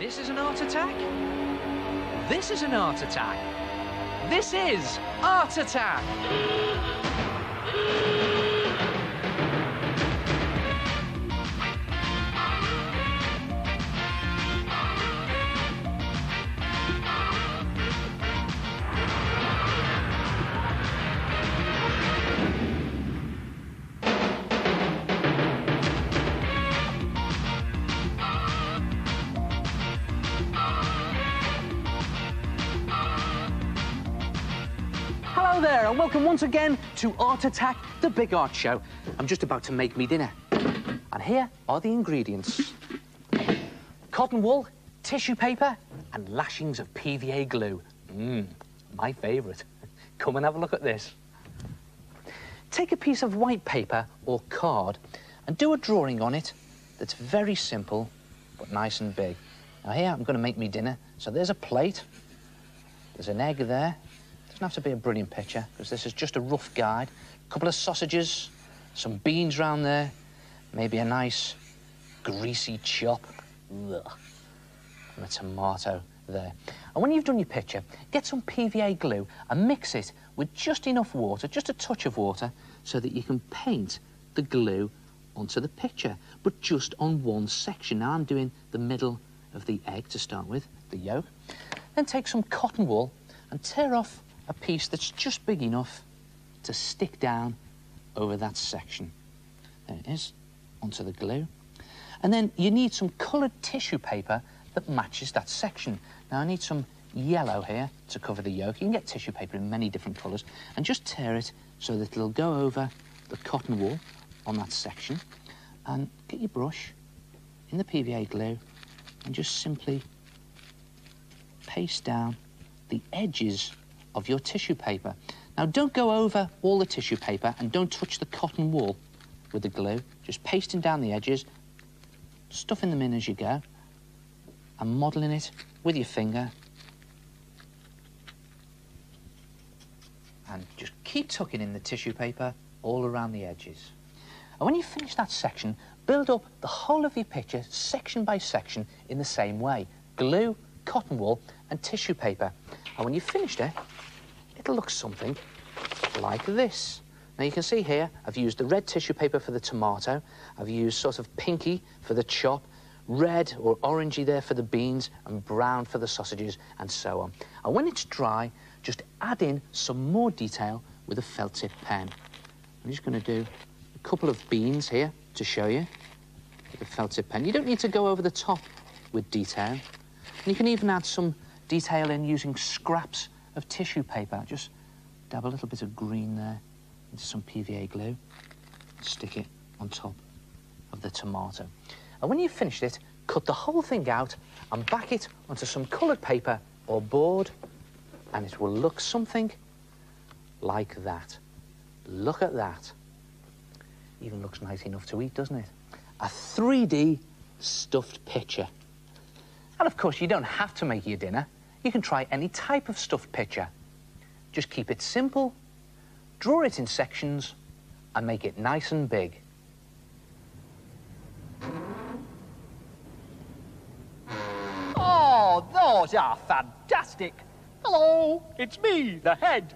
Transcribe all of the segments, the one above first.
This is an art attack. This is an art attack. This is Art Attack. Hello there, and welcome once again to Art Attack, the big art show. I'm just about to make me dinner. And here are the ingredients. Cotton wool, tissue paper, and lashings of PVA glue. My favourite. Come and have a look at this. Take a piece of white paper or card and do a drawing on it that's very simple, but nice and big. Now here, I'm going to make me dinner. So there's a plate. There's an egg there. Doesn't have to be a brilliant picture, because this is just a rough guide. A couple of sausages, some beans round there, maybe a nice greasy chop. Ugh. And a tomato there. And when you've done your picture, get some PVA glue and mix it with just enough water, just a touch of water, so that you can paint the glue onto the picture, but just on one section. Now I'm doing the middle of the egg to start with, the yolk. Then take some cotton wool and tear off a piece that's just big enough to stick down over that section. There it is, onto the glue. And then you need some coloured tissue paper that matches that section. Now I need some yellow here to cover the yolk. You can get tissue paper in many different colours, and just tear it so that it'll go over the cotton wool on that section. And get your brush in the PVA glue and just simply paste down the edges of your tissue paper. Now, don't go over all the tissue paper and don't touch the cotton wool with the glue. Just pasting down the edges, stuffing them in as you go, and modelling it with your finger. And just keep tucking in the tissue paper all around the edges. And when you finish that section, build up the whole of your picture, section by section, in the same way. Glue, cotton wool, and tissue paper. And when you've finished it, it'll look something like this. Now you can see here, I've used the red tissue paper for the tomato, I've used sort of pinky for the chop, red or orangey there for the beans, and brown for the sausages, and so on. And when it's dry, just add in some more detail with a felt tip pen. I'm just going to do a couple of beans here to show you with a felt tip pen. You don't need to go over the top with detail. And you can even add some detail in using scraps of tissue paper. Just dab a little bit of green there into some PVA glue and stick it on top of the tomato. And when you've finished it, cut the whole thing out and back it onto some coloured paper or board, and it will look something like that. Look at that. Even looks nice enough to eat, doesn't it? A 3D stuffed picture. And of course, you don't have to make your dinner. You can try any type of stuffed picture. Just keep it simple, draw it in sections, and make it nice and big. Oh, those are fantastic. Hello, it's me, the head.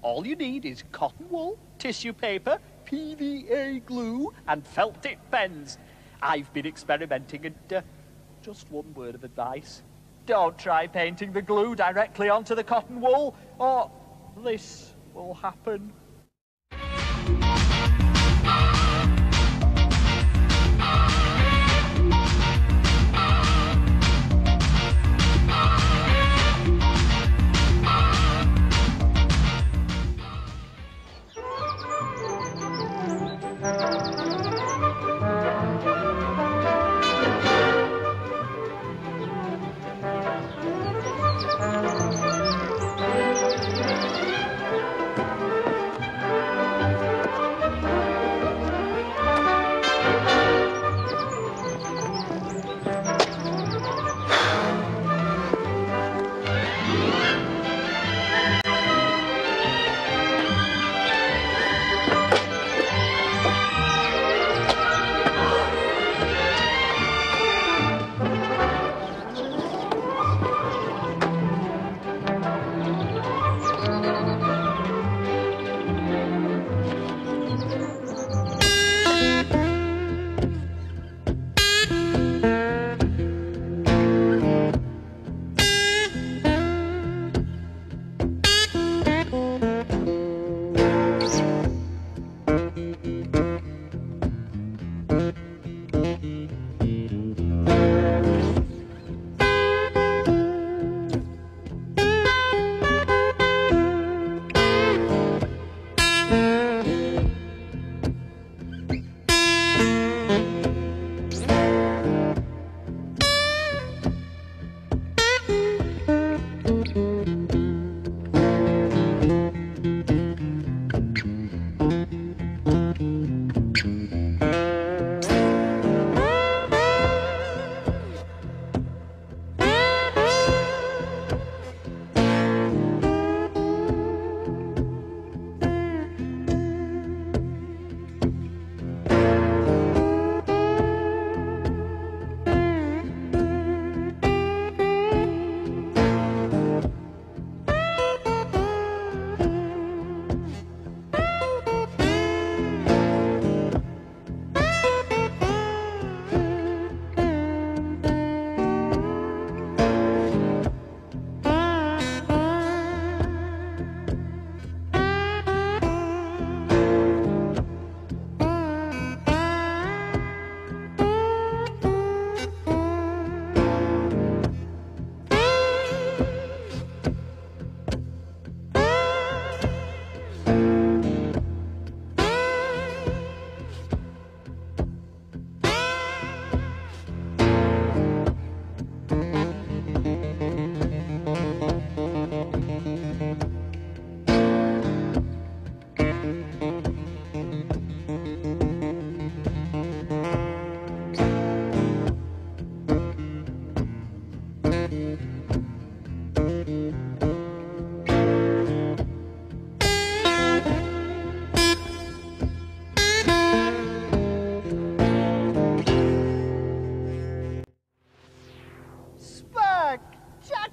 All you need is cotton wool, tissue paper, PVA glue, and felt tip pens. I've been experimenting and just one word of advice. Don't try painting the glue directly onto the cotton wool, or this will happen.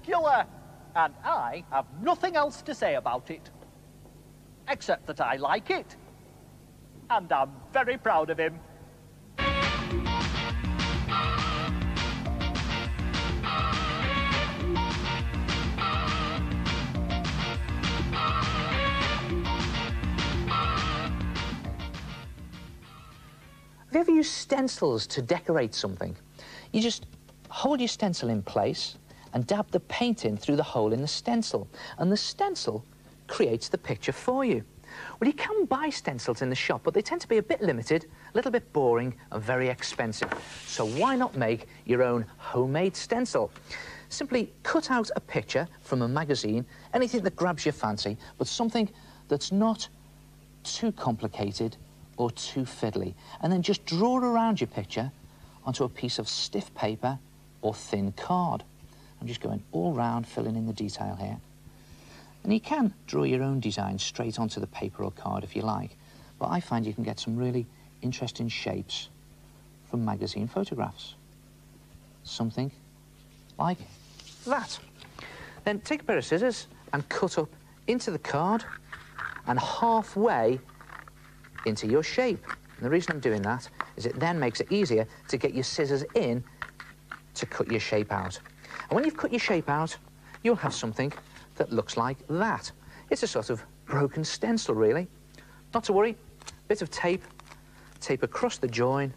spectacular. And I have nothing else to say about it. Except that I like it. And I'm very proud of him. Have you ever used stencils to decorate something? You just hold your stencil in place and dab the paint in through the hole in the stencil, and the stencil creates the picture for you. Well, you can buy stencils in the shop, but they tend to be a bit limited, a little bit boring and very expensive. So why not make your own homemade stencil? Simply cut out a picture from a magazine, anything that grabs your fancy, but something that's not too complicated or too fiddly, and then just draw around your picture onto a piece of stiff paper or thin card. I'm just going all round, filling in the detail here. And you can draw your own design straight onto the paper or card if you like, but I find you can get some really interesting shapes from magazine photographs. Something like that. Then take a pair of scissors and cut up into the card and halfway into your shape. And the reason I'm doing that is it then makes it easier to get your scissors in to cut your shape out. And when you've cut your shape out, you'll have something that looks like that. It's a sort of broken stencil, really. Not to worry, bit of tape across the join,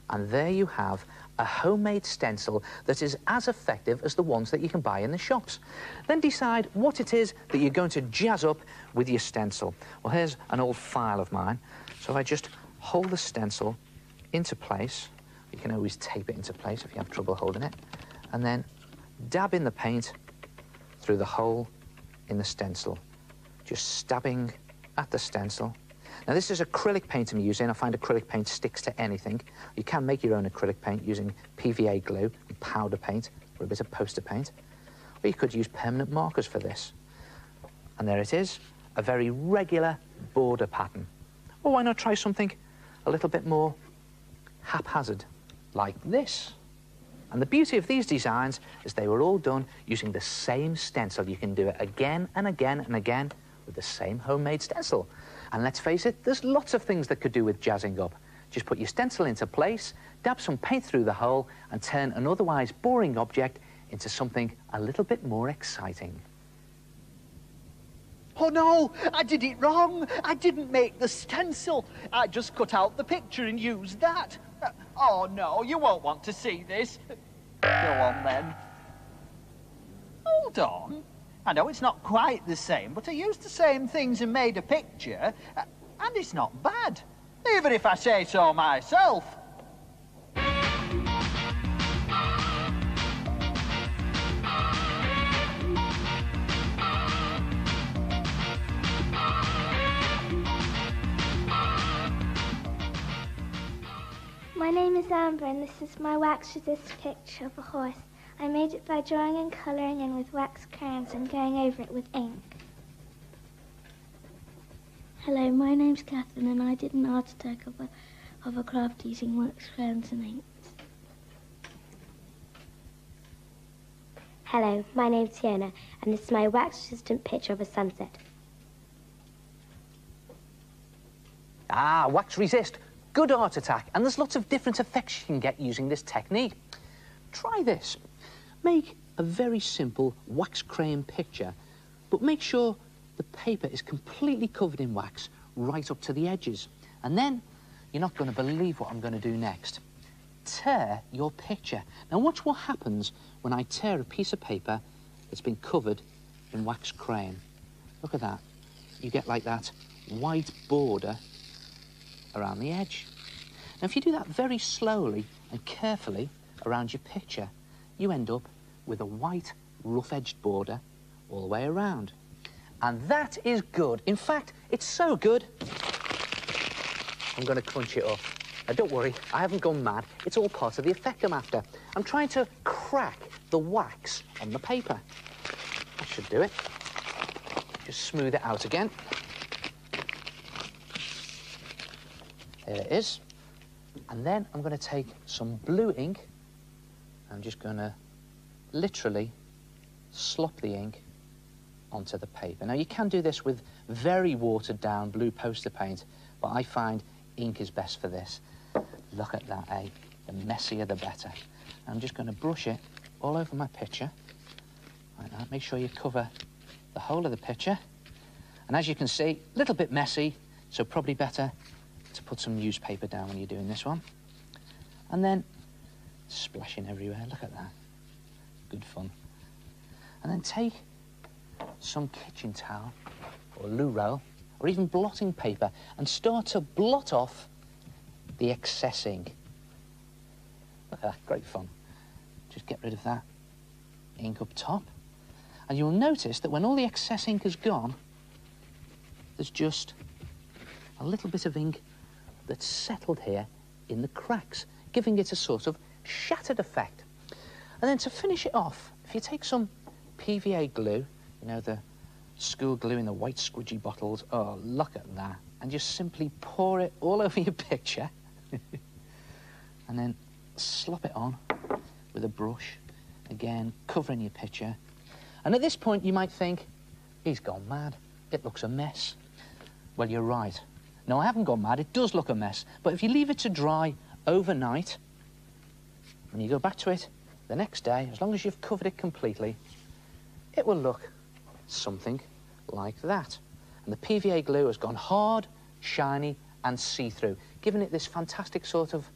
and there you have a homemade stencil that is as effective as the ones that you can buy in the shops. Then decide what it is that you're going to jazz up with your stencil. Well, here's an old file of mine. So if I just hold the stencil into place, you can always tape it into place if you have trouble holding it, and then dab in the paint through the hole in the stencil, just stabbing at the stencil. Now, this is acrylic paint I'm using. I find acrylic paint sticks to anything. You can make your own acrylic paint using PVA glue and powder paint or a bit of poster paint, or you could use permanent markers for this. And there it is, a very regular border pattern. Or why not try something a little bit more haphazard, like this? And the beauty of these designs is they were all done using the same stencil. You can do it again and again and again with the same homemade stencil. And let's face it, there's lots of things that could do with jazzing up. Just put your stencil into place, dab some paint through the hole, and turn an otherwise boring object into something a little bit more exciting. Oh no, I did it wrong. I didn't make the stencil. I just cut out the picture and used that. Oh no, you won't want to see this. Go on then. Hold on. I know it's not quite the same, but I used the same things and made a picture, and it's not bad, even if I say so myself. My name is Amber, and this is my wax resist picture of a horse. I made it by drawing and colouring in with wax crayons and going over it with ink. Hello, my name's Catherine, and I did an art attack of a craft using wax crayons and inks. Hello, my name's Fiona, and this is my wax-resistant picture of a sunset. Ah, wax resist. Good art attack, and there's lots of different effects you can get using this technique. Try this. Make a very simple wax crayon picture, but make sure the paper is completely covered in wax right up to the edges. And then you're not going to believe what I'm going to do next. Tear your picture. Now watch what happens when I tear a piece of paper that's been covered in wax crayon. Look at that. You get like that white border around the edge. Now, if you do that very slowly and carefully around your picture, you end up with a white, rough-edged border all the way around. And that is good. In fact, it's so good, I'm going to crunch it up. Now, don't worry, I haven't gone mad. It's all part of the effect I'm after. I'm trying to crack the wax on the paper. That should do it. Just smooth it out again. There it is. And then I'm going to take some blue ink. I'm just going to literally slop the ink onto the paper. Now, you can do this with very watered-down blue poster paint, but I find ink is best for this. Look at that, eh? The messier, the better. I'm just going to brush it all over my picture, like that. Make sure you cover the whole of the picture. And as you can see, a little bit messy, so probably better to put some newspaper down when you're doing this one. And then splashing everywhere, look at that. Good fun. And then take some kitchen towel or loo roll or even blotting paper and start to blot off the excess ink. Look at that, great fun. Just get rid of that ink up top. And you'll notice that when all the excess ink is gone, there's just a little bit of ink that's settled here in the cracks, giving it a sort of shattered effect. And then to finish it off, if you take some PVA glue, you know, the school glue in the white squidgy bottles, oh, look at that, and just simply pour it all over your picture, and then slop it on with a brush, again, covering your picture. And at this point, you might think, he's gone mad. It looks a mess. Well, you're right. No, I haven't gone mad. It does look a mess. But if you leave it to dry overnight, when you go back to it the next day, as long as you've covered it completely, it will look something like that. And the PVA glue has gone hard, shiny, and see-through, giving it this fantastic sort of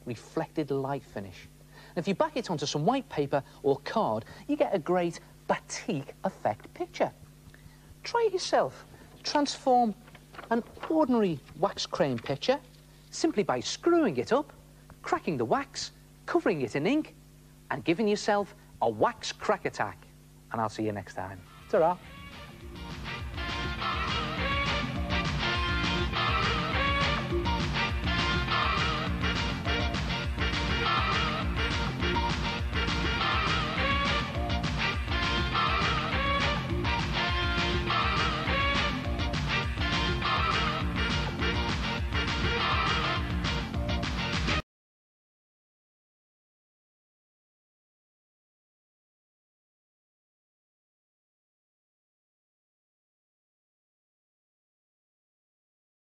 reflected light finish. And if you back it onto some white paper or card, you get a great batik effect picture. Try it yourself. Transform an ordinary wax crayon picture simply by screwing it up, cracking the wax, covering it in ink, and giving yourself a wax crack attack. And I'll see you next time. Ta-ra.